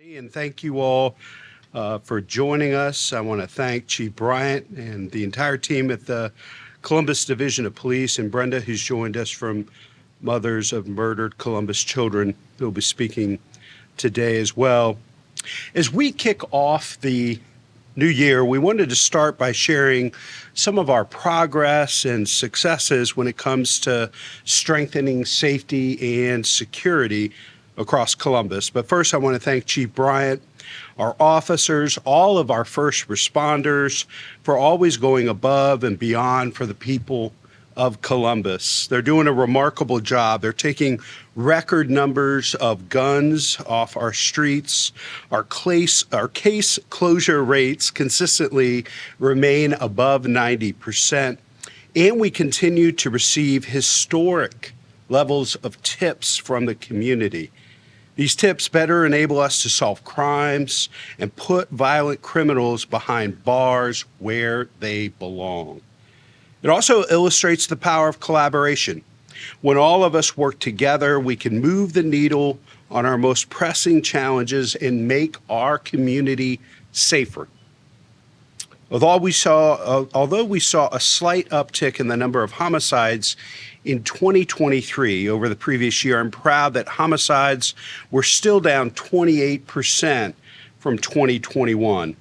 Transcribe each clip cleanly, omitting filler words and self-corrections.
And thank you all for joining us. I want to thank Chief Bryant and the entire team at the Columbus Division of Police, and Brenda, who's joined us from Mothers of Murdered Columbus Children, who will be speaking today as well. As we kick off the new year, we wanted to start by sharing some of our progress and successes when it comes to strengthening safety and security across Columbus. But first, I want to thank Chief Bryant, our officers, all of our first responders for always going above and beyond for the people of Columbus. They're doing a remarkable job. They're taking record numbers of guns off our streets. Our case closure rates consistently remain above 90%. And we continue to receive historic levels of tips from the community. These tips better enable us to solve crimes and put violent criminals behind bars where they belong. It also illustrates the power of collaboration. When all of us work together, we can move the needle on our most pressing challenges and make our community safer. Although we saw a slight uptick in the number of homicides in 2023 over the previous year, I'm proud that homicides were still down 28% from 2021.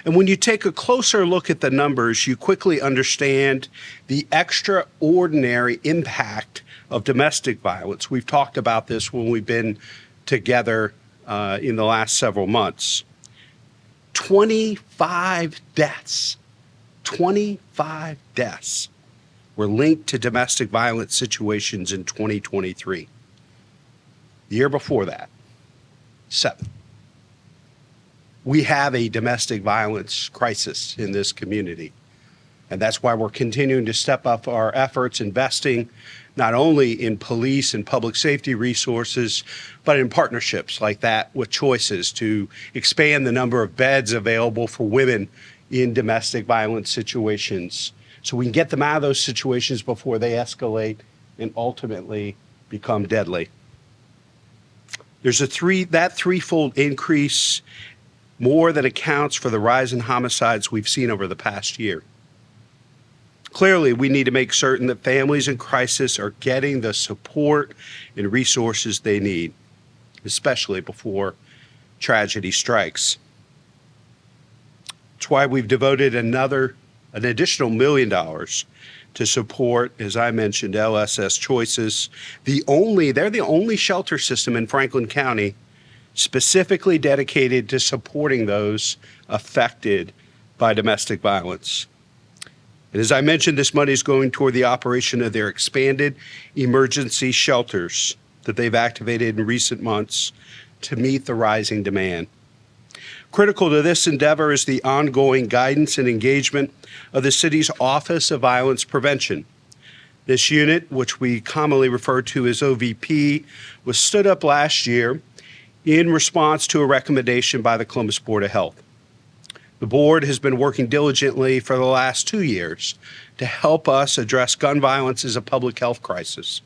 And when you take a closer look at the numbers, you quickly understand the extraordinary impact of domestic violence. We've talked about this when we've been together in the last several months. 25 deaths were linked to domestic violence situations in 2023. The year before that, 7. We have a domestic violence crisis in this community. And that's why we're continuing to step up our efforts, investing not only in police and public safety resources, but in partnerships like that with Choices to expand the number of beds available for women in domestic violence situations, so we can get them out of those situations before they escalate and ultimately become deadly. There's that threefold increase more than accounts for the rise in homicides we've seen over the past year. Clearly, we need to make certain that families in crisis are getting the support and resources they need, especially before tragedy strikes. That's why we've devoted an additional $1 million to support, as I mentioned, LSS Choices. They're the only shelter system in Franklin County specifically dedicated to supporting those affected by domestic violence. And as I mentioned, this money is going toward the operation of their expanded emergency shelters that they've activated in recent months to meet the rising demand. Critical to this endeavor is the ongoing guidance and engagement of the city's Office of Violence Prevention. This unit, which we commonly refer to as OVP, was stood up last year in response to a recommendation by the Columbus Board of Health. The board has been working diligently for the last 2 years to help us address gun violence as a public health crisis,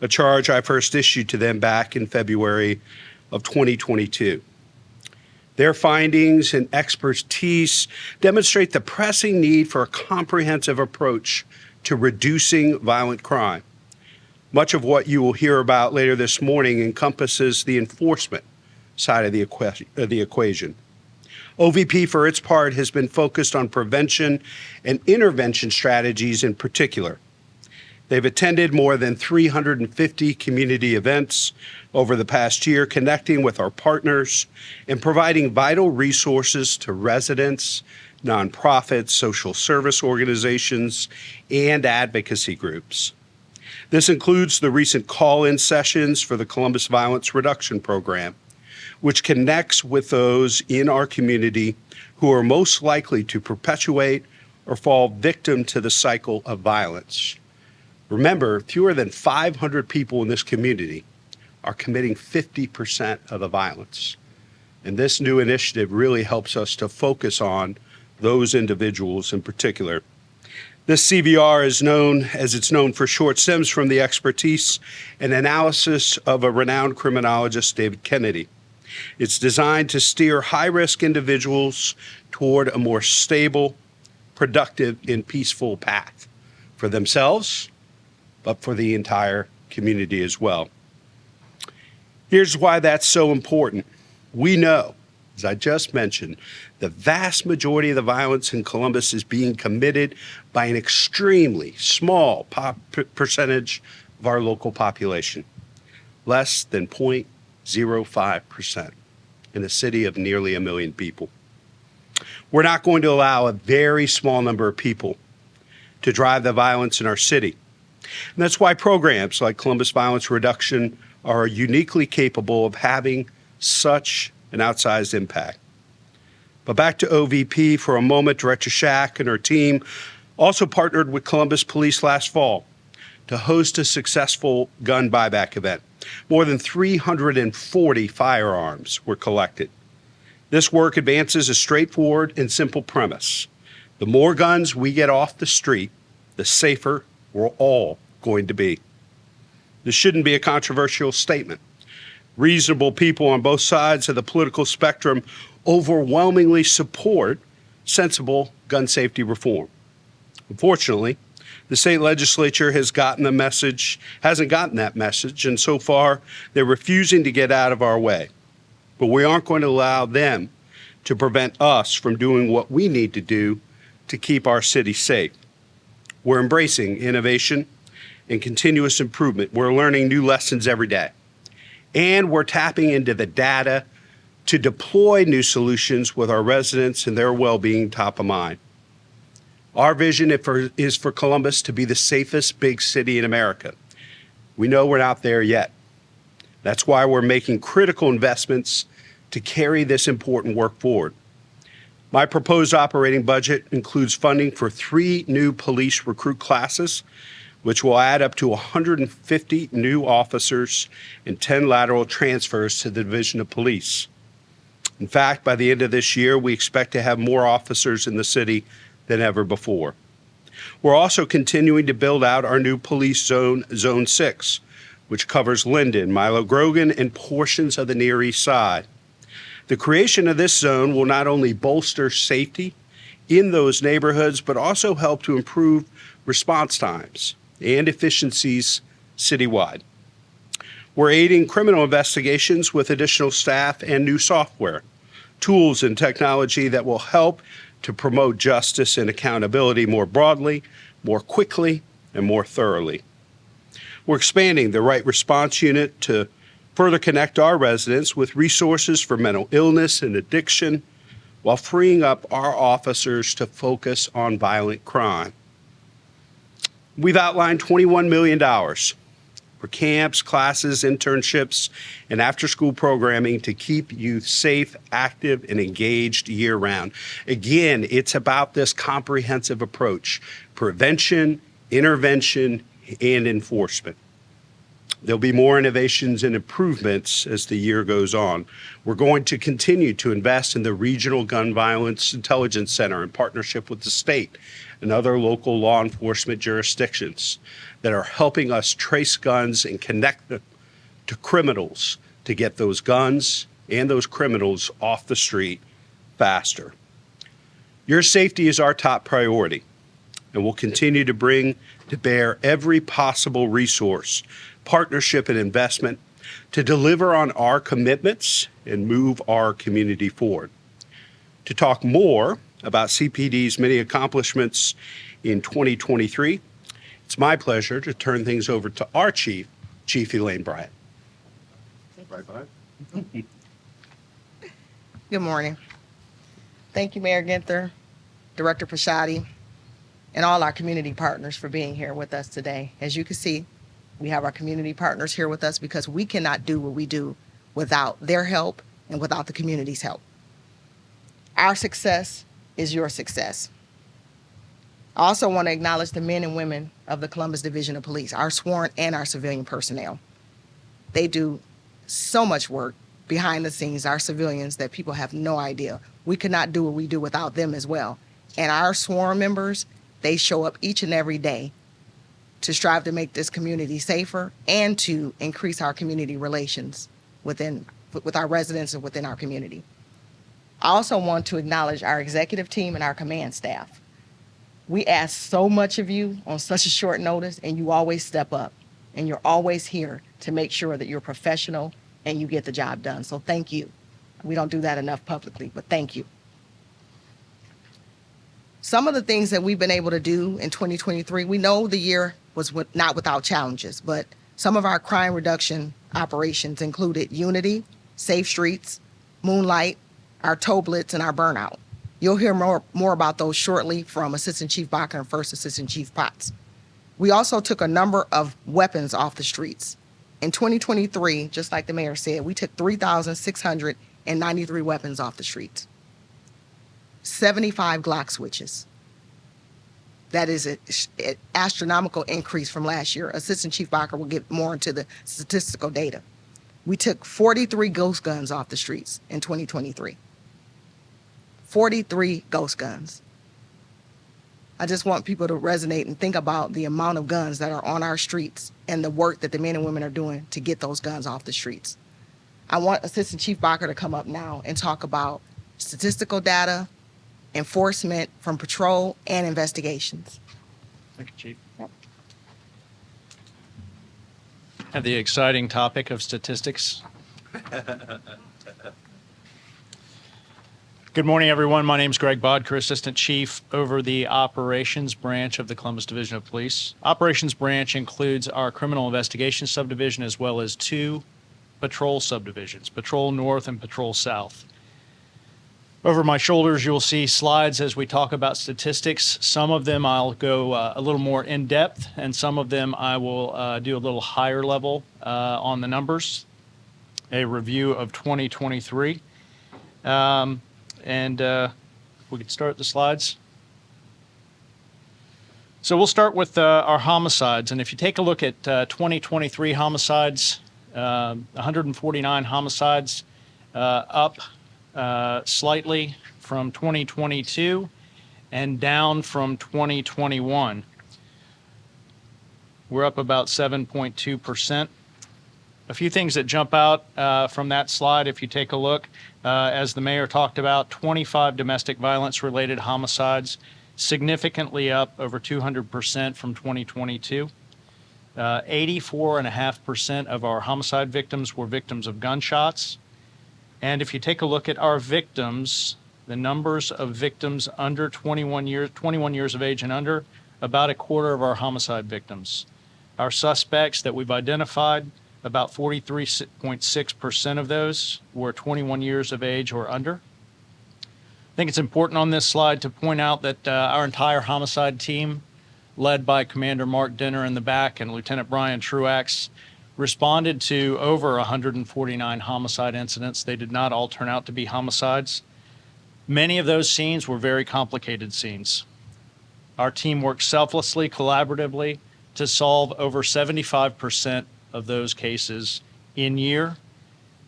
a charge I first issued to them back in February of 2022. Their findings and expertise demonstrate the pressing need for a comprehensive approach to reducing violent crime. Much of what you will hear about later this morning encompasses the enforcement side of the equation. OVP, for its part, has been focused on prevention and intervention strategies in particular. They've attended more than 350 community events over the past year, connecting with our partners and providing vital resources to residents, nonprofits, social service organizations, and advocacy groups. This includes the recent call-in sessions for the Columbus Violence Reduction Program, which connects with those in our community who are most likely to perpetuate or fall victim to the cycle of violence. Remember, fewer than 500 people in this community are committing 50% of the violence. And this new initiative really helps us to focus on those individuals in particular. This CVR is known, as it's known for short, stems from the expertise and analysis of a renowned criminologist, David Kennedy. It's designed to steer high-risk individuals toward a more stable, productive, and peaceful path for themselves, but for the entire community as well. Here's why that's so important. We know, as I just mentioned, the vast majority of the violence in Columbus is being committed by an extremely small percentage of our local population, less than 0.05% in a city of nearly 1 million people. We're not going to allow a very small number of people to drive the violence in our city. And that's why programs like Columbus Violence Reduction are uniquely capable of having such an outsized impact. But back to OVP for a moment. Director Shack and her team also partnered with Columbus Police last fall to host a successful gun buyback event. More than 340 firearms were collected. This work advances a straightforward and simple premise. The more guns we get off the street, the safer we're all going to be. This shouldn't be a controversial statement. Reasonable people on both sides of the political spectrum overwhelmingly support sensible gun safety reform. Unfortunately, the state legislature hasn't gotten that message, and so far they're refusing to get out of our way. But we aren't going to allow them to prevent us from doing what we need to do to keep our city safe. We're embracing innovation and continuous improvement. We're learning new lessons every day. And we're tapping into the data to deploy new solutions with our residents and their well-being top of mind. Our vision is for Columbus to be the safest big city in America. We know we're not there yet. That's why we're making critical investments to carry this important work forward. My proposed operating budget includes funding for 3 new police recruit classes, which will add up to 150 new officers and 10 lateral transfers to the Division of Police. In fact, by the end of this year, we expect to have more officers in the city than ever before. We're also continuing to build out our new police zone, Zone 6, which covers Linden, Milo Grogan, and portions of the Near East Side. The creation of this zone will not only bolster safety in those neighborhoods, but also help to improve response times and efficiencies citywide. We're aiding criminal investigations with additional staff and new software, tools and technology that will help to promote justice and accountability more broadly, more quickly, and more thoroughly. We're expanding the Right Response Unit to further connect our residents with resources for mental illness and addiction, while freeing up our officers to focus on violent crime. We've outlined $21 million for camps, classes, internships, and after-school programming to keep youth safe, active, and engaged year-round. Again, it's about this comprehensive approach: prevention, intervention, and enforcement. There'll be more innovations and improvements as the year goes on. We're going to continue to invest in the Regional Gun Violence Intelligence Center in partnership with the state and other local law enforcement jurisdictions that are helping us trace guns and connect them to criminals to get those guns and those criminals off the street faster. Your safety is our top priority, and we'll continue to bring to bear every possible resource, partnership, and investment to deliver on our commitments and move our community forward. To talk more about CPD's many accomplishments in 2023, it's my pleasure to turn things over to our Chief Elaine Bryant. Good morning. Thank you, Mayor Ginther, Director Prashadi, and all our community partners for being here with us today. As you can see, we have our community partners here with us because we cannot do what we do without their help and without the community's help. Our success is your success. I also want to acknowledge the men and women of the Columbus Division of Police, our sworn and our civilian personnel. They do so much work behind the scenes, our civilians, that people have no idea. We could not do what we do without them as well. And our sworn members, they show up each and every day to strive to make this community safer and to increase our community relations within with our residents and within our community. I also want to acknowledge our executive team and our command staff. We ask so much of you on such a short notice, and you always step up, and you're always here to make sure that you're professional and you get the job done. So thank you. We don't do that enough publicly, but thank you. Some of the things that we've been able to do in 2023, we know the year was not without challenges, but some of our crime reduction operations included Unity, Safe Streets, Moonlight, our tow blitz, and our burnout. You'll hear more about those shortly from Assistant Chief Bacher and First Assistant Chief Potts. We also took a number of weapons off the streets. In 2023, just like the mayor said, we took 3,693 weapons off the streets. 75 Glock switches. That is an astronomical increase from last year. Assistant Chief Bacher will get more into the statistical data. We took 43 ghost guns off the streets in 2023. 43 ghost guns. I just want people to resonate and think about the amount of guns that are on our streets and the work that the men and women are doing to get those guns off the streets. I want Assistant Chief Bacher to come up now and talk about statistical data, enforcement from patrol, and investigations. Thank you, Chief. Yep. Have the exciting topic of statistics. Good morning, everyone. My name is Greg Bodker, Assistant Chief over the Operations Branch of the Columbus Division of Police. Operations Branch includes our Criminal Investigation Subdivision as well as two patrol subdivisions, Patrol North and Patrol South. Over my shoulders, you'll see slides as we talk about statistics. Some of them I'll go a little more in depth, and some of them I will do a little higher level on the numbers, a review of 2023. We could start the slides. So we'll start with our homicides. And if you take a look at 2023 homicides, 149 homicides, up slightly from 2022 and down from 2021. We're up about 7.2%. A few things that jump out from that slide, if you take a look, as the mayor talked about, 25 domestic violence related homicides, significantly up over 200% from 2022. 84.5% of our homicide victims were victims of gunshots. And if you take a look at our victims, the numbers of victims under 21 years of age and under, about a quarter of our homicide victims. Our suspects that we've identified, about 43.6% of those were 21 years of age or under. I think it's important on this slide to point out that our entire homicide team, led by Commander Mark Dinner in the back and Lieutenant Brian Truax, responded to over 149 homicide incidents. They did not all turn out to be homicides. Many of those scenes were very complicated scenes. Our team worked selflessly, collaboratively to solve over 75% of those cases in year,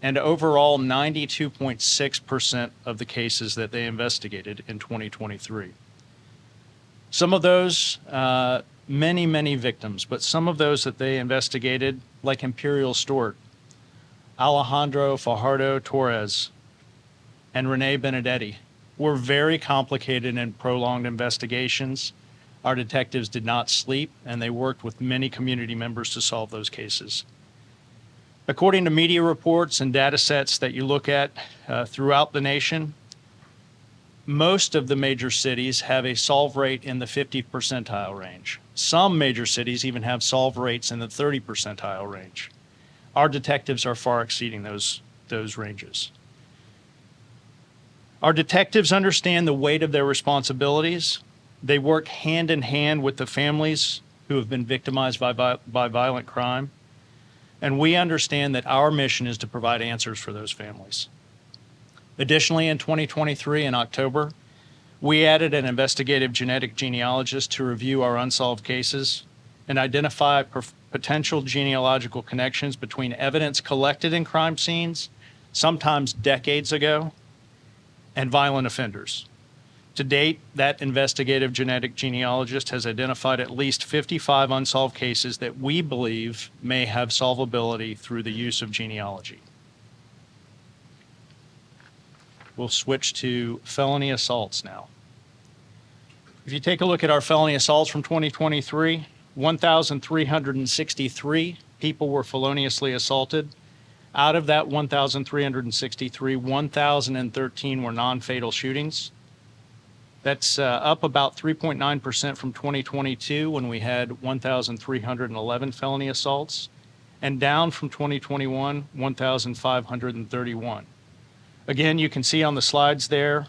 and overall 92.6% of the cases that they investigated in 2023. Some of those, many victims, but some of those that they investigated, like Imperial Stewart, Alejandro Fajardo Torres, and Renee Benedetti, were very complicated and prolonged investigations. Our detectives did not sleep, and they worked with many community members to solve those cases. According to media reports and data sets that you look at throughout the nation, most of the major cities have a solve rate in the 50th percentile range. Some major cities even have solve rates in the 30th percentile range. Our detectives are far exceeding those ranges. Our detectives understand the weight of their responsibilities. They work hand in hand with the families who have been victimized by violent crime. And we understand that our mission is to provide answers for those families. Additionally, in 2023, in October, we added an investigative genetic genealogist to review our unsolved cases and identify potential genealogical connections between evidence collected in crime scenes, sometimes decades ago, and violent offenders. To date, that investigative genetic genealogist has identified at least 55 unsolved cases that we believe may have solvability through the use of genealogy. We'll switch to felony assaults now. If you take a look at our felony assaults from 2023, 1,363 people were feloniously assaulted. Out of that 1,363, 1,013 were non-fatal shootings. That's up about 3.9% from 2022 when we had 1,311 felony assaults, and down from 2021, 1,531. Again, you can see on the slides there,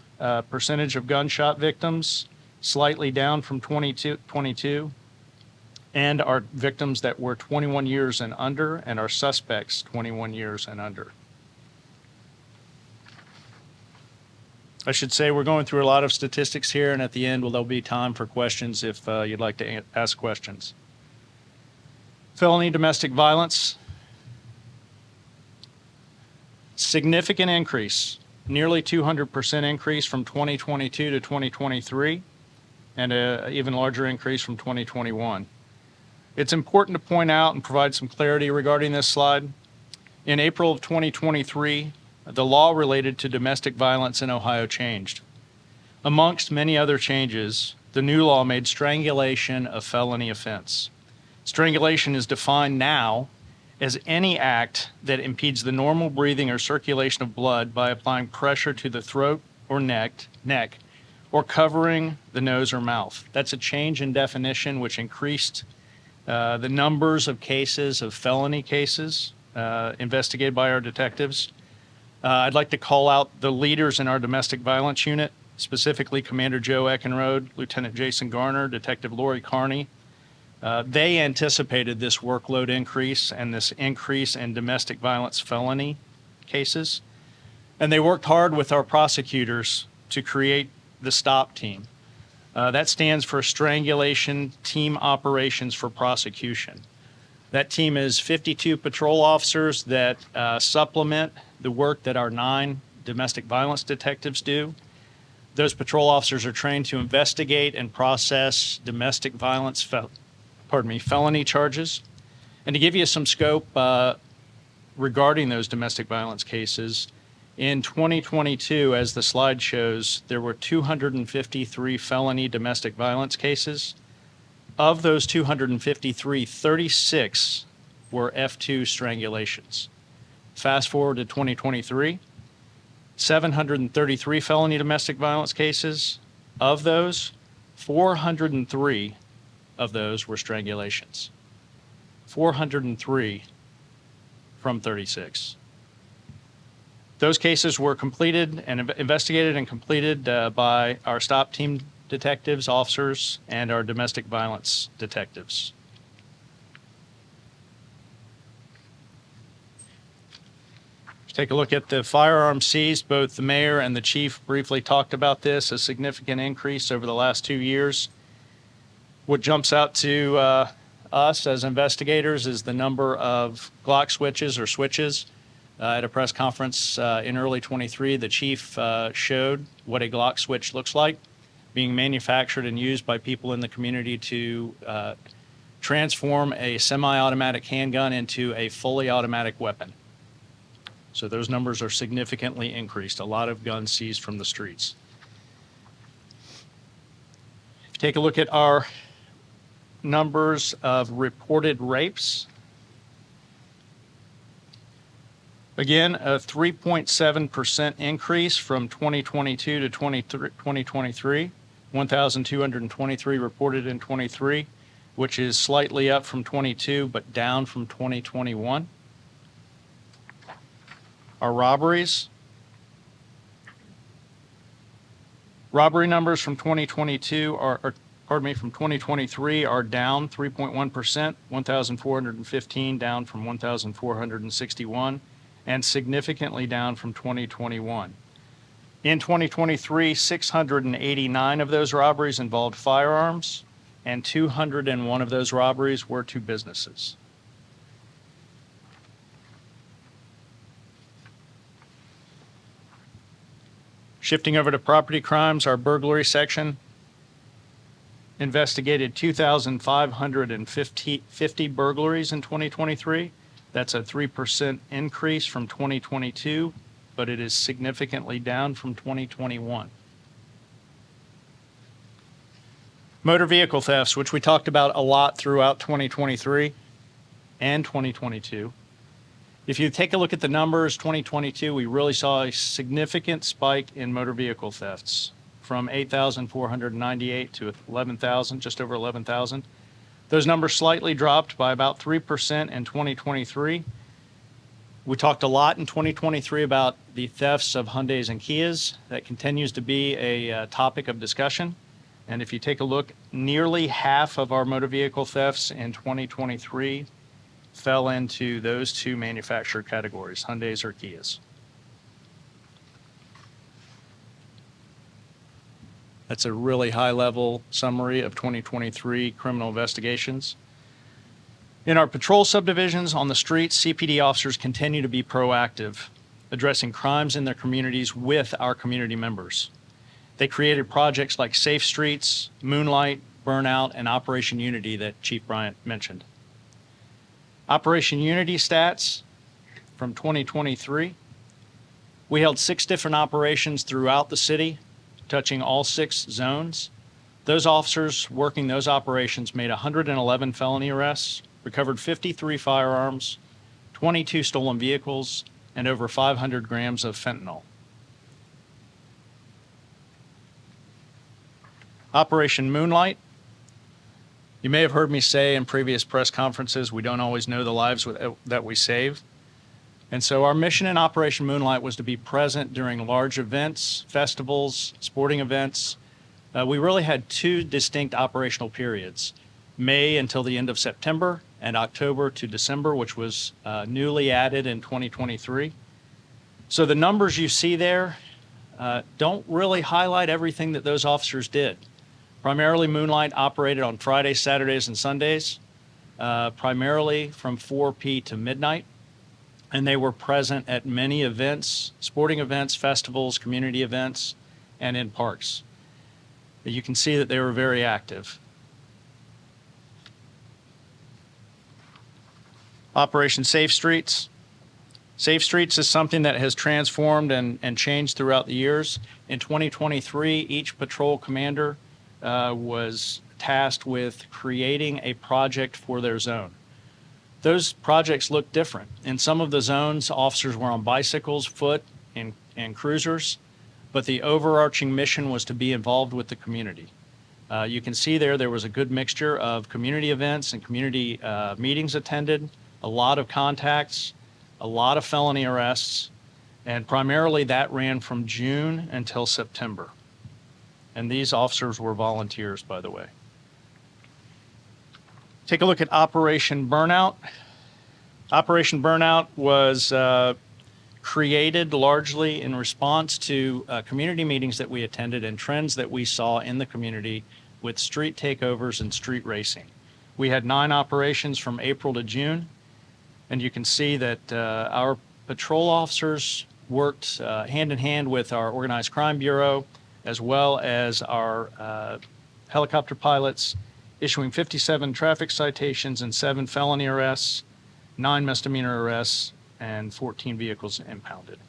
percentage of gunshot victims, slightly down from 2022, and our victims that were 21 years and under, and our suspects 21 years and under. I should say we're going through a lot of statistics here, and at the end, there'll be time for questions if you'd like to ask questions. Felony domestic violence, significant increase, nearly 200% increase from 2022 to 2023, and an even larger increase from 2021. It's important to point out and provide some clarity regarding this slide. In April of 2023, the law related to domestic violence in Ohio changed. Amongst many other changes, the new law made strangulation a felony offense. Strangulation is defined now as any act that impedes the normal breathing or circulation of blood by applying pressure to the throat or neck, or covering the nose or mouth. That's a change in definition which increased the numbers of cases, of felony cases, investigated by our detectives. I'd like to call out the leaders in our domestic violence unit, specifically Commander Joe Eckenrode, Lieutenant Jason Garner, Detective Lori Carney. They anticipated this workload increase and this increase in domestic violence felony cases, and they worked hard with our prosecutors to create the STOP team. That stands for Strangulation Team Operations for Prosecution. That team is 52 patrol officers that supplement the work that our 9 domestic violence detectives do. Those patrol officers are trained to investigate and process domestic violence felony charges. And to give you some scope regarding those domestic violence cases, in 2022, as the slide shows, there were 253 felony domestic violence cases. Of those 253, 36 were F2 strangulations. Fast forward to 2023, 733 felony domestic violence cases. Of those, 403 of those were strangulations. 403 from 36. Those cases were completed and investigated and completed by our STOP team detectives, officers, and our domestic violence detectives. Take a look at the firearms seized. Both the mayor and the chief briefly talked about this, a significant increase over the last 2 years. What jumps out to us as investigators is the number of Glock switches or switches. At a press conference in early 23, the chief showed what a Glock switch looks like, being manufactured and used by people in the community to transform a semi-automatic handgun into a fully automatic weapon. So those numbers are significantly increased, a lot of guns seized from the streets. If you take a look at our numbers of reported rapes, again, a 3.7% increase from 2022 to 2023, 1,223 reported in 23, which is slightly up from 22, but down from 2021. Our robberies. Robbery numbers from 2022 from 2023 are down 3.1%, 1,415 down from 1,461, and significantly down from 2021. In 2023, 689 of those robberies involved firearms, and 201 of those robberies were to businesses. Shifting over to property crimes, our burglary section investigated 2,550 burglaries in 2023. That's a 3% increase from 2022 but it is significantly down from 2021. Motor vehicle thefts, which we talked about a lot throughout 2023 and 2022. If you take a look at the numbers, 2022, we really saw a significant spike in motor vehicle thefts from 8,498 to 11,000, just over 11,000. Those numbers slightly dropped by about 3% in 2023. We talked a lot in 2023 about the thefts of Hyundais and Kias. That continues to be a topic of discussion. And if you take a look, nearly half of our motor vehicle thefts in 2023 fell into those two manufacturer categories, Hyundais or Kias. That's a really high-level summary of 2023 criminal investigations. In our patrol subdivisions on the streets, CPD officers continue to be proactive, addressing crimes in their communities with our community members. They created projects like Safe Streets, Moonlight, Burnout, and Operation Unity that Chief Bryant mentioned. Operation Unity stats from 2023. We held 6 different operations throughout the city, touching all 6 zones. Those officers working those operations made 111 felony arrests, recovered 53 firearms, 22 stolen vehicles, and over 500 grams of fentanyl. Operation Moonlight. You may have heard me say in previous press conferences, we don't always know the lives that we save. And so our mission in Operation Moonlight was to be present during large events, festivals, sporting events. We really had 2 distinct operational periods, May until the end of September and October to December, which was newly added in 2023. So the numbers you see there don't really highlight everything that those officers did. Primarily, Moonlight operated on Fridays, Saturdays, and Sundays, primarily from 4 p. to midnight. And they were present at many events, sporting events, festivals, community events, and in parks. You can see that they were very active. Operation Safe Streets. Safe Streets is something that has transformed and changed throughout the years. In 2023, each patrol commander was tasked with creating a project for their zone. Those projects look different. In some of the zones, officers were on bicycles, foot, and cruisers, but the overarching mission was to be involved with the community. You can see there was a good mixture of community events and community meetings attended, a lot of contacts, a lot of felony arrests, and primarily that ran from June until September. And these officers were volunteers, by the way. Take a look at Operation Burnout. Operation Burnout was created largely in response to community meetings that we attended and trends that we saw in the community with street takeovers and street racing. We had 9 operations from April to June, and you can see that our patrol officers worked hand in hand with our Organized Crime Bureau, as well as our helicopter pilots, issuing 57 traffic citations and 7 felony arrests, 9 misdemeanor arrests, and 14 vehicles impounded.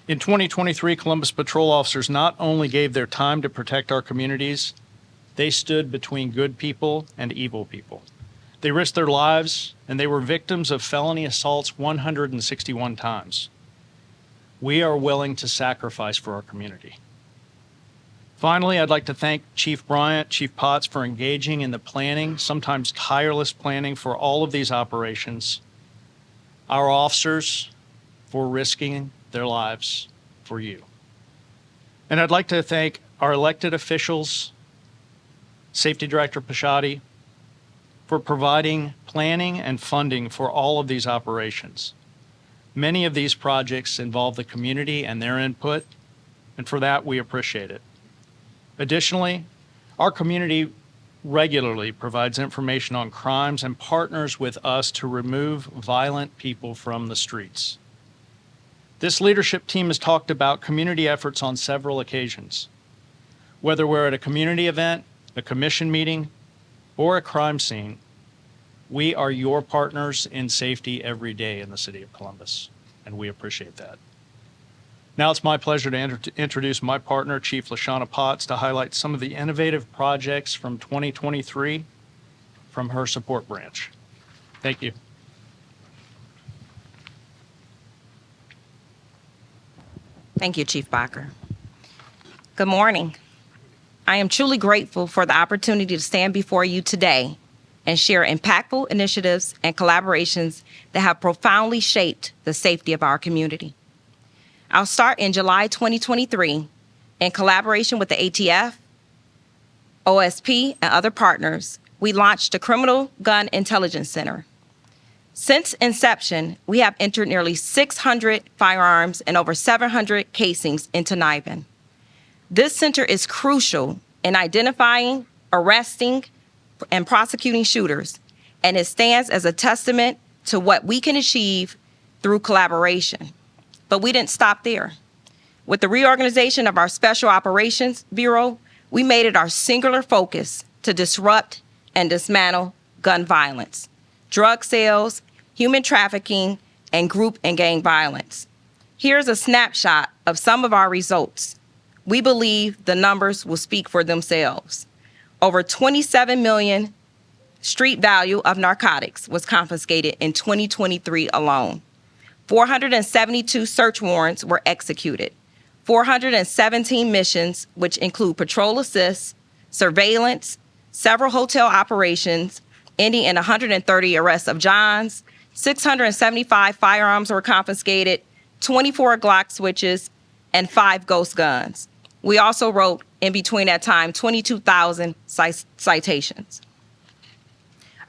In 2023, Columbus patrol officers not only gave their time to protect our communities, they stood between good people and evil people. They risked their lives, and they were victims of felony assaults 161 times. We are willing to sacrifice for our community. Finally, I'd like to thank Chief Bryant, Chief Potts for engaging in the planning, sometimes tireless planning for all of these operations, our officers for risking their lives for you. And I'd like to thank our elected officials, Safety Director Pashadi, for providing planning and funding for all of these operations. Many of these projects involve the community and their input, and for that we appreciate it. Additionally, our community regularly provides information on crimes and partners with us to remove violent people from the streets. This leadership team has talked about community efforts on several occasions. Whether we're at a community event, a commission meeting, or a crime scene, We are your partners in safety every day in the city of Columbus, and we appreciate that. Now it's my pleasure to introduce my partner, Chief LaShawna Potts, to highlight some of the innovative projects from 2023 from her support branch. Thank you. Thank you, Chief Bacher. Good morning. I am truly grateful for the opportunity to stand before you today and share impactful initiatives and collaborations that have profoundly shaped the safety of our community. I'll start in July 2023 in collaboration with the ATF, OSP, and other partners. We launched the Criminal Gun Intelligence Center. Since inception, we have entered nearly 600 firearms and over 700 casings into NIBIN. This center is crucial in identifying, arresting, and prosecuting shooters, and it stands as a testament to what we can achieve through collaboration. But we didn't stop there. With the reorganization of our Special Operations Bureau, we made it our singular focus to disrupt and dismantle gun violence, drug sales, human trafficking, and group and gang violence. Here's a snapshot of some of our results. We believe the numbers will speak for themselves. Over 27 million street value of narcotics was confiscated in 2023 alone. 472 search warrants were executed. 417 missions, which include patrol assists, surveillance, several hotel operations, ending in 130 arrests of Johns. 675 firearms were confiscated, 24 Glock switches, and 5 ghost guns. We also wrote, in between that time, 22,000 citations.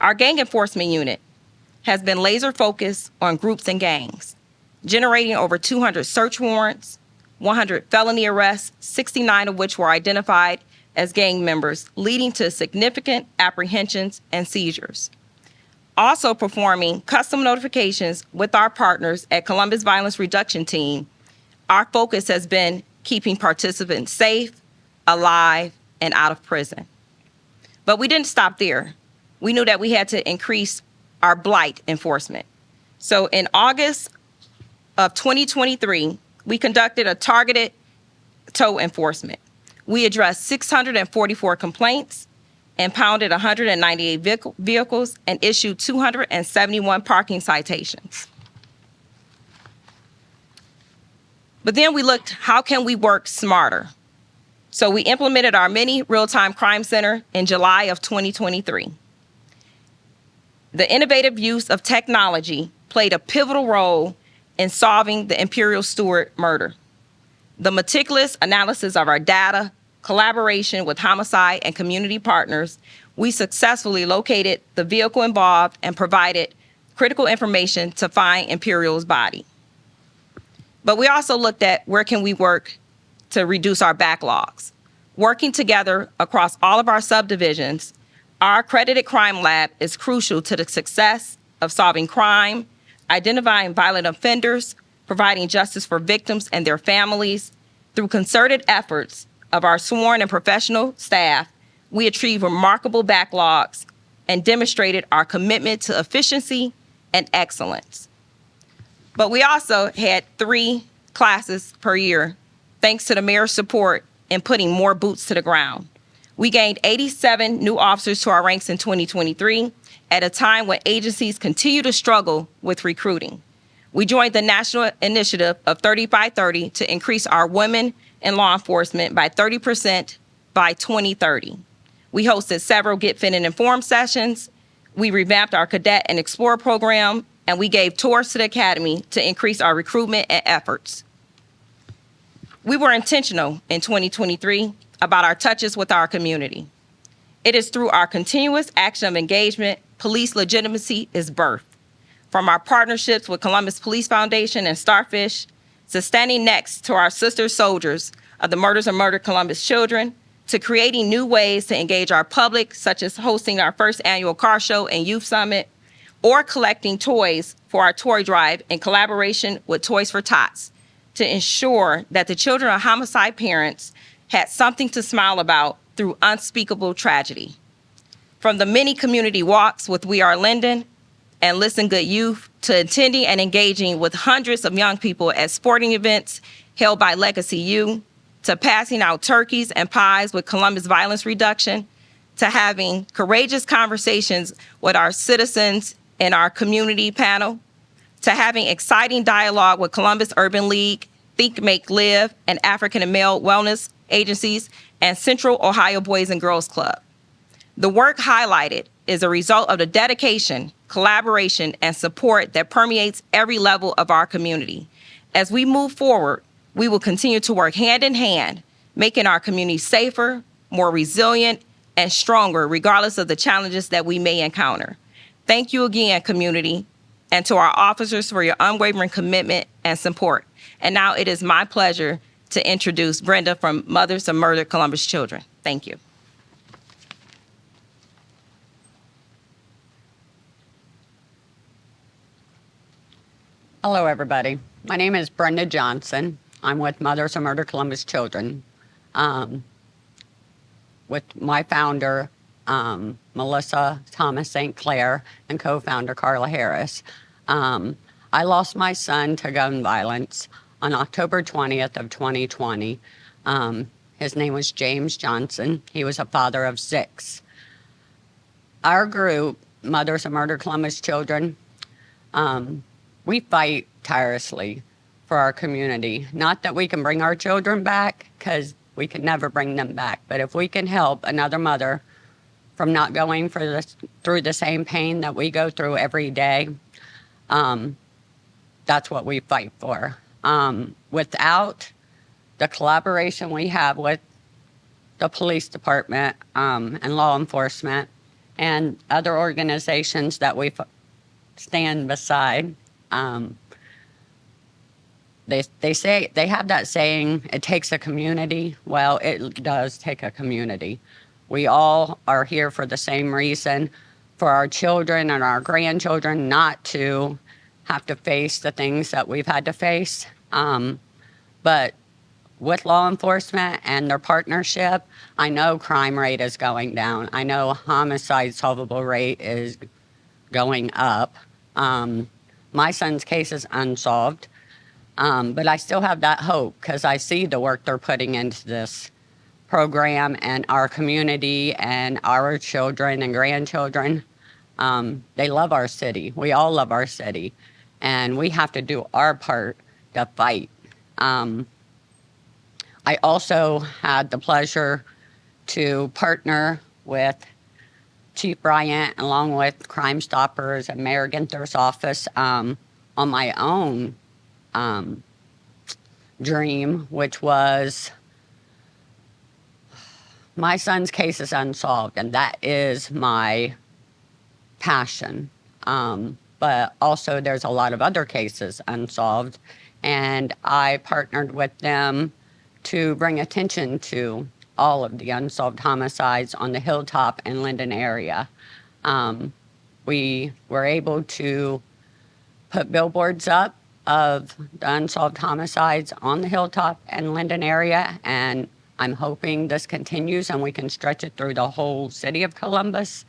Our gang enforcement unit has been laser focused on groups and gangs, generating over 200 search warrants, 100 felony arrests, 69 of which were identified as gang members, leading to significant apprehensions and seizures. Also performing custom notifications with our partners at Columbus Violence Reduction Team, our focus has been keeping participants safe, alive, and out of prison. But we didn't stop there. We knew that we had to increase our blight enforcement. So in August of 2023, we conducted a targeted tow enforcement. We addressed 644 complaints, impounded 198 vehicles, and issued 271 parking citations. But then we looked, how can we work smarter? So we implemented our mini real-time crime center in July of 2023. The innovative use of technology played a pivotal role in solving the Imperial Stewart murder. The meticulous analysis of our data, collaboration with homicide and community partners, we successfully located the vehicle involved and provided critical information to find Imperial's body. But we also looked at where can we work to reduce our backlogs. Working together across all of our subdivisions, our accredited crime lab is crucial to the success of solving crime, identifying violent offenders, providing justice for victims and their families. Through concerted efforts of our sworn and professional staff, we achieved remarkable backlogs and demonstrated our commitment to efficiency and excellence. But we also had 3 classes per year, thanks to the mayor's support in putting more boots to the ground. We gained 87 new officers to our ranks in 2023 at a time when agencies continue to struggle with recruiting. We joined the national initiative of 30 by 30 to increase our women in law enforcement by 30% by 2030. We hosted several Get Fit and Informed sessions. We revamped our Cadet and Explorer program, and we gave tours to the academy to increase our recruitment and efforts. We were intentional in 2023 about our touches with our community. It is through our continuous action of engagement, police legitimacy is birthed. From our partnerships with Columbus Police Foundation and Starfish, to standing next to our sister soldiers of the Murders of Murdered Columbus Children, to creating new ways to engage our public, such as hosting our first annual car show and youth summit, or collecting toys for our toy drive in collaboration with Toys for Tots to ensure that the children of homicide parents had something to smile about through unspeakable tragedy. From the many community walks with We Are Linden and Listen Good Youth to attending and engaging with hundreds of young people at sporting events held by Legacy U, to passing out turkeys and pies with Columbus Violence Reduction, to having courageous conversations with our citizens in our community panel, to having exciting dialogue with Columbus Urban League, Think, Make, Live, and African and Male Wellness Agencies, and Central Ohio Boys and Girls Club. The work highlighted is a result of the dedication, collaboration, and support that permeates every level of our community. As we move forward, we will continue to work hand in hand, making our community safer, more resilient, and stronger, regardless of the challenges that we may encounter. Thank you again, community, and to our officers for your unwavering commitment and support. And now it is my pleasure to introduce Brenda from Mothers of Murdered Columbus Children. Thank you. Hello, everybody. My name is Brenda Johnson. I'm with Mothers of Murdered Columbus Children, with my founder, Melissa Thomas St. Clair, and co-founder Carla Harris. I lost my son to gun violence on October 20th of 2020. His name was James Johnson. He was a father of 6. Our group, Mothers of Murdered Columbus Children, we fight tirelessly for our community. Not that we can bring our children back, because we can never bring them back, but if we can help another mother from not going through the same pain that we go through every day, that's what we fight for. Without the collaboration we have with the police department and law enforcement and other organizations that we stand beside, they have that saying, it takes a community. Well, it does take a community. We all are here for the same reason, for our children and our grandchildren not to have to face the things that we've had to face. But with law enforcement and their partnership, I know crime rate is going down. I know homicide solvable rate is going up. My son's case is unsolved. But I still have that hope because I see the work they're putting into this program and our community and our children and grandchildren. They love our city. We all love our city. And we have to do our part to fight. I also had the pleasure to partner with Chief Bryant along with Crime Stoppers and Mayor Ginther's office on my own dream, which was my son's case is unsolved, and that is my passion. But also there's a lot of other cases unsolved, and I partnered with them to bring attention to all of the unsolved homicides on the Hilltop and Linden area. We were able to put billboards up of the unsolved homicides on the Hilltop and Linden area, and I'm hoping this continues and we can stretch it through the whole city of Columbus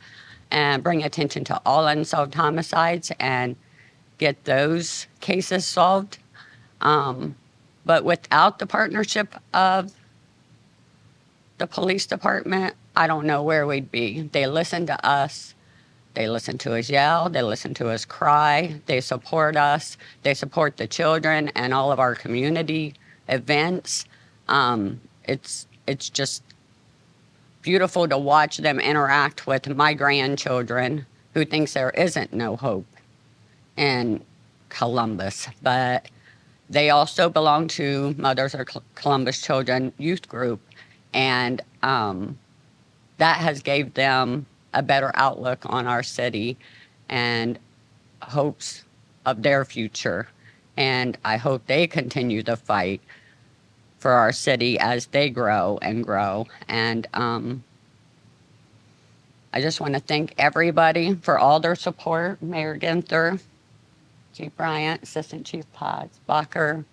and bring attention to all unsolved homicides and get those cases solved. But without the partnership of the police department, I don't know where we'd be. They listen to us. They listen to us yell. They listen to us cry. They support us. They support the children and all of our community events. It's just beautiful to watch them interact with my grandchildren who thinks there isn't no hope in Columbus. But they also belong to Mothers of Columbus Children Youth Group, and that has gave them a better outlook on our city and hopes of their future. And I hope they continue to fight for our city as they grow and grow. And I just want to thank everybody for all their support. Mayor Ginther, Chief Bryant, Assistant Chief Potts, Bacher.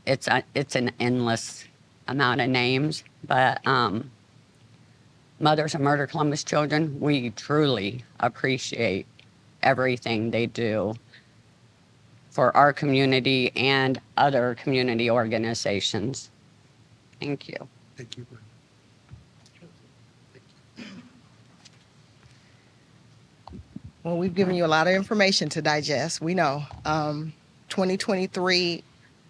It's an endless amount of names, but Mothers of Murder Columbus Children, we truly appreciate everything they do for our community and other community organizations. Thank you. Thank you. Well, we've given you a lot of information to digest. We know 2023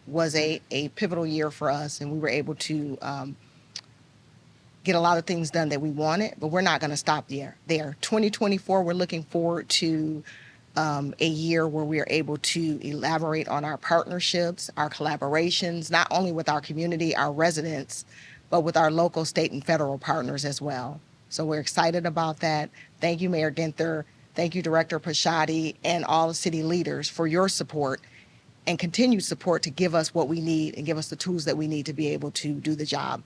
was a pivotal year for us, and we were able to get a lot of things done that we wanted, but we're not going to stop there. 2024, we're looking forward to a year where we are able to elaborate on our partnerships, our collaborations, not only with our community, our residents, but with our local, state, and federal partners as well. So we're excited about that. Thank you, Mayor Ginther. Thank you, Director Pashadi, and all the city leaders for your support and continued support to give us what we need and give us the tools that we need to be able to do the job.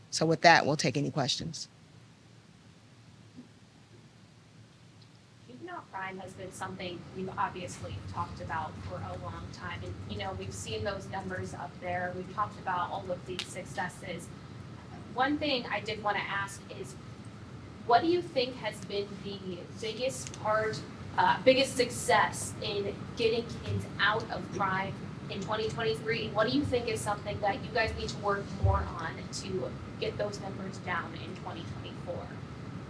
So with that, we'll take any questions. Juvenile crime has been something we've obviously talked about for a long time. And, we've seen those numbers up there. We've talked about all of these successes. One thing I did want to ask is, what do you think has been the biggest success in getting kids out of crime in 2023? And what do you think is something that you guys need to work more on to get those numbers down in 2024?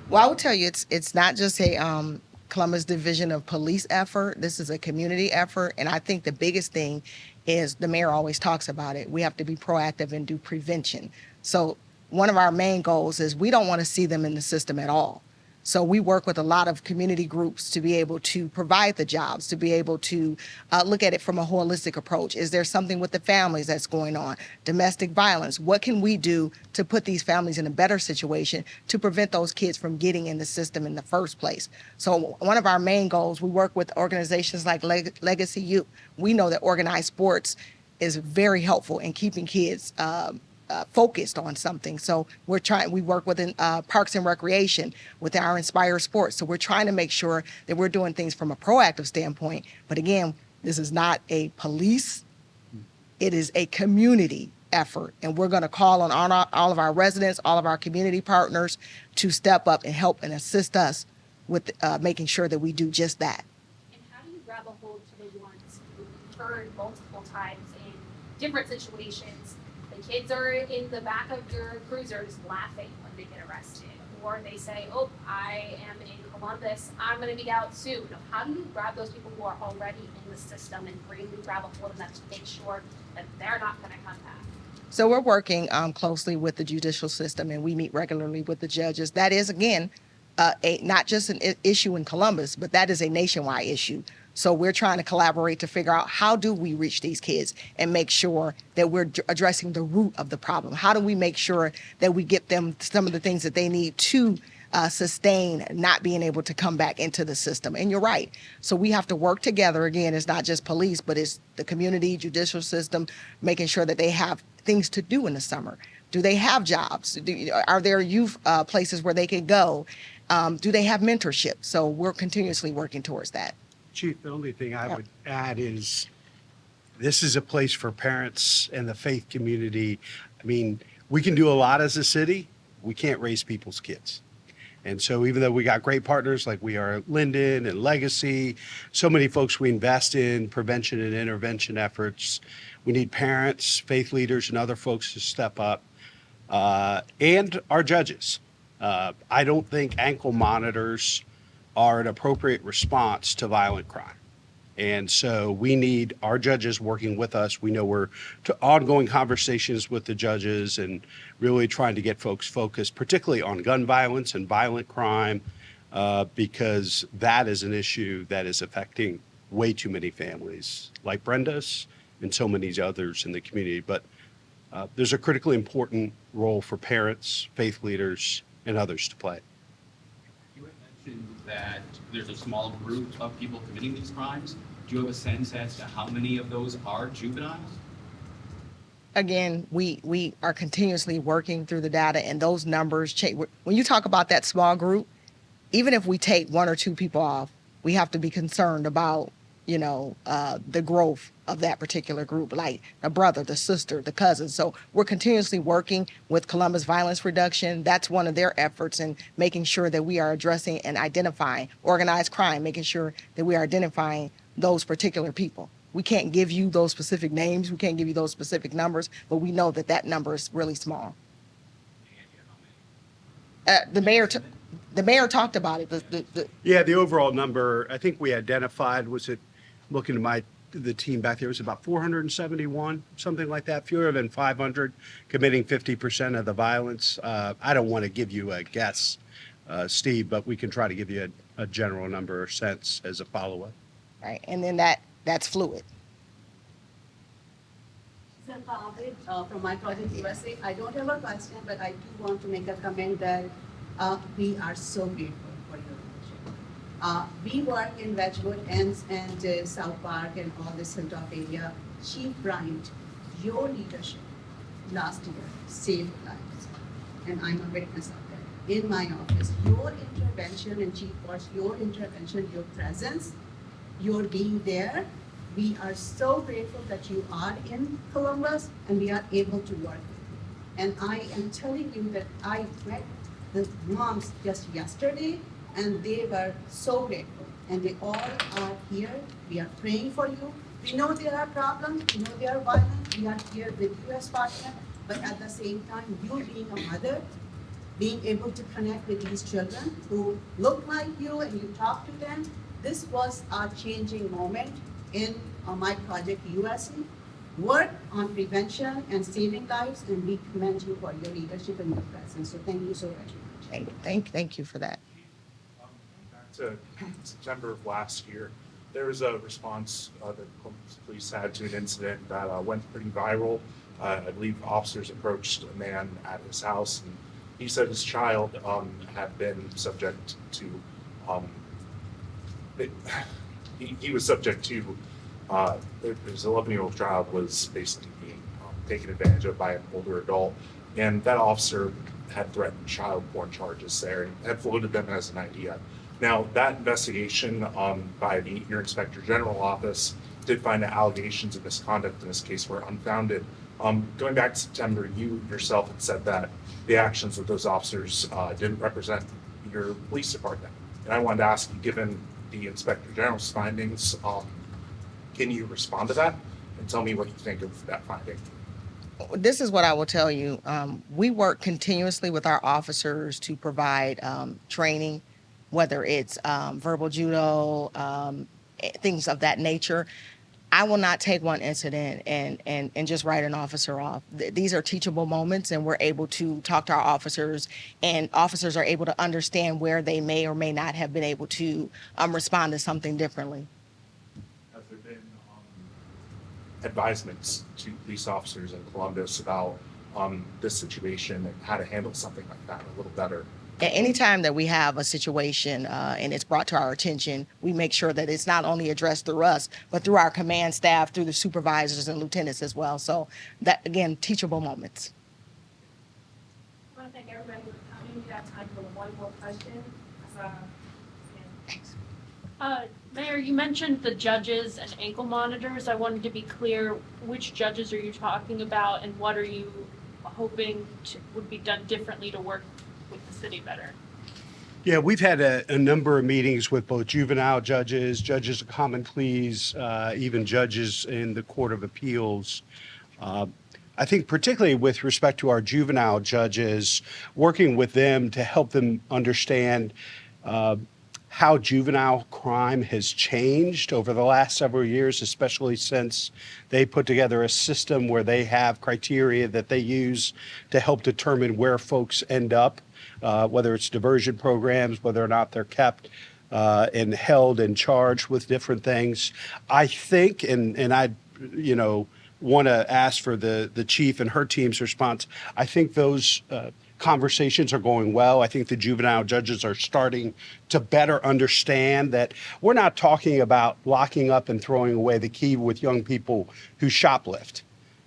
Well, I will tell you, it's not just a Columbus Division of Police effort. This is a community effort. And I think the biggest thing is, the mayor always talks about it, we have to be proactive and do prevention. So one of our main goals is we don't want to see them in the system at all. So we work with a lot of community groups to be able to provide the jobs, to be able to look at it from a holistic approach. Is there something with the families that's going on? Domestic violence. What can we do to put these families in a better situation to prevent those kids from getting in the system in the first place? So one of our main goals, we work with organizations like Legacy Youth. We know that organized sports is very helpful in keeping kids focused on something. So we work within Parks and Recreation with our Inspire Sports. So we're trying to make sure that we're doing things from a proactive standpoint. But again, this is not a police, it is a community effort. And we're going to call on all of our residents, all of our community partners to step up and help and assist us with making sure that we do just that. And how do you grab a hold to the ones who've heard multiple times in different situations? Kids are in the back of your cruiser just laughing when they get arrested, or they say, "Oh, I am in Columbus, I'm going to be out soon." How do you grab those people who are already in the system and really grab a hold of them to make sure that they're not going to come back? So we're working closely with the judicial system, and we meet regularly with the judges. That is, again, not just an issue in Columbus, but that is a nationwide issue. So we're trying to collaborate to figure out, how do we reach these kids and make sure that we're addressing the root of the problem? How do we make sure that we get them some of the things that they need to sustain not being able to come back into the system? And you're right. So we have to work together. Again, it's not just police, but it's the community, judicial system, making sure that they have things to do in the summer. Do they have jobs? Are there youth places where they can go? Do they have mentorship? So we're continuously working towards that. Chief, the only thing I would add is, this is a place for parents and the faith community. I mean, we can do a lot as a city. We can't raise people's kids. And so even though we got great partners like we are at Linden and Legacy, so many folks we invest in prevention and intervention efforts, we need parents, faith leaders, and other folks to step up, and our judges. I don't think ankle monitors are an appropriate response to violent crime. And so we need our judges working with us. We know we're to ongoing conversations with the judges and really trying to get folks focused, particularly on gun violence and violent crime, because that is an issue that is affecting way too many families, like Brenda's and so many others in the community. But there's a critically important role for parents, faith leaders, and others to play. That there's a small group of people committing these crimes. Do you have a sense as to how many of those are juveniles? Again, we are continuously working through the data, and those numbers change. When you talk about that small group, even if we take one or two people off, we have to be concerned about the growth of that particular group, like the brother, the sister, the cousin. So we're continuously working with Columbus Violence Reduction. That's one of their efforts in making sure that we are addressing and identifying organized crime, making sure that we are identifying those particular people. We can't give you those specific names, we can't give you those specific numbers, but we know that that number is really small. The mayor talked about it. Yeah, the overall number, I think we identified, was it, looking at the team back there, was about 471, something like that, fewer than 500 committing 50% of the violence. I don't want to give you a guess, Steve, but we can try to give you a general number or sense as a follow-up. Right, and then that's fluid. Sir, from my project USA, I don't have a question, but I do want to make a comment that we are so grateful for your leadership. We work in Wedgwood and South Park and all this Hilltop area. Chief Bryant, your leadership last year saved lives, and I'm a witness of that. In my office, your intervention, and Chief Boss, your intervention, your presence, your being there. We are so grateful that you are in Columbus and we are able to work with you. And I am telling you that I met the moms just yesterday and they were so grateful. And they all are here. We are praying for you. We know there are problems. We know there are violence. We are here with you as partner. But at the same time, you being a mother, being able to connect with these children who look like you and you talk to them, this was a changing moment in my project USA. Work on prevention and saving lives, and we commend you for your leadership and your presence. So thank you so very much. Thank you for that. Back to September of last year, there was a response that Columbus police had to an incident that went pretty viral. I believe officers approached a man at his house, and he said his child had been subject to he was subject to his 11-year-old child was basically being taken advantage of by an older adult, and that officer had threatened child porn charges there and had floated them as an idea. Now, that investigation by the Your Inspector General office did find that allegations of misconduct in this case were unfounded. Going back to September, you yourself had said that the actions of those officers didn't represent your police department. And I wanted to ask you, given the Inspector General's findings, can you respond to that and tell me what you think of that finding? This is what I will tell you. We work continuously with our officers to provide training, whether it's verbal judo, things of that nature. I will not take one incident and just write an officer off. These are teachable moments, and we're able to talk to our officers, and officers are able to understand where they may or may not have been able to respond to something differently. Has there been advisements to police officers in Columbus about this situation and how to handle something like that a little better? Anytime that we have a situation and it's brought to our attention, we make sure that it's not only addressed through us, but through our command staff, through the supervisors and lieutenants as well. So that, again, teachable moments. I want to thank everybody for coming. We have time for one more question. Mayor, you mentioned the judges and ankle monitors. I wanted to be clear, which judges are you talking about and what are you hoping would be done differently to work with the city better? Yeah, we've had a number of meetings with both juvenile judges, judges of common pleas, even judges in the Court of Appeals. I think particularly with respect to our juvenile judges, working with them to help them understand how juvenile crime has changed over the last several years, especially since they put together a system where they have criteria that they use to help determine where folks end up, whether it's diversion programs, whether or not they're kept and held and charged with different things. I think, and I, want to ask for the chief and her team's response. I think those conversations are going well. I think the juvenile judges are starting to better understand that we're not talking about locking up and throwing away the key with young people who shoplift,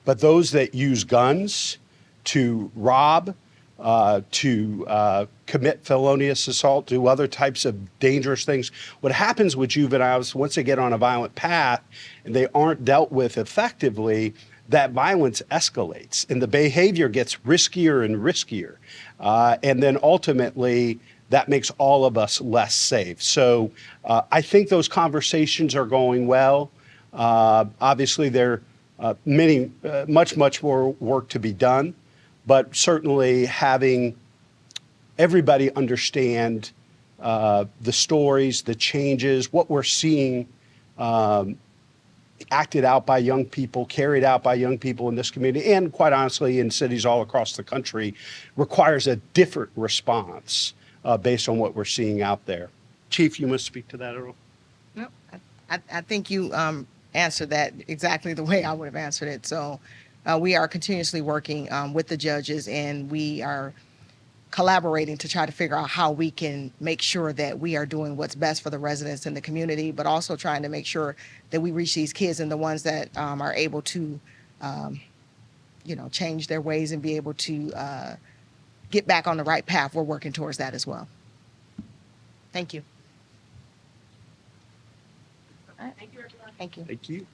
but those that use guns to rob, to commit felonious assault, do other types of dangerous things. What happens with juveniles, once they get on a violent path and they aren't dealt with effectively, that violence escalates and the behavior gets riskier and riskier. And then ultimately, that makes all of us less safe. So I think those conversations are going well. Obviously, there are much more work to be done, but certainly having everybody understand the stories, the changes, what we're seeing acted out by young people, carried out by young people in this community, and quite honestly in cities all across the country, requires a different response based on what we're seeing out there. Chief, you must speak to that at all? No, I think you answered that exactly the way I would have answered it. So we are continuously working with the judges, and we are collaborating to try to figure out how we can make sure that we are doing what's best for the residents in the community, but also trying to make sure that we reach these kids and the ones that are able to, change their ways and be able to get back on the right path. We're working towards that as well. Thank you. Thank you, everyone. Thank you. Thank you.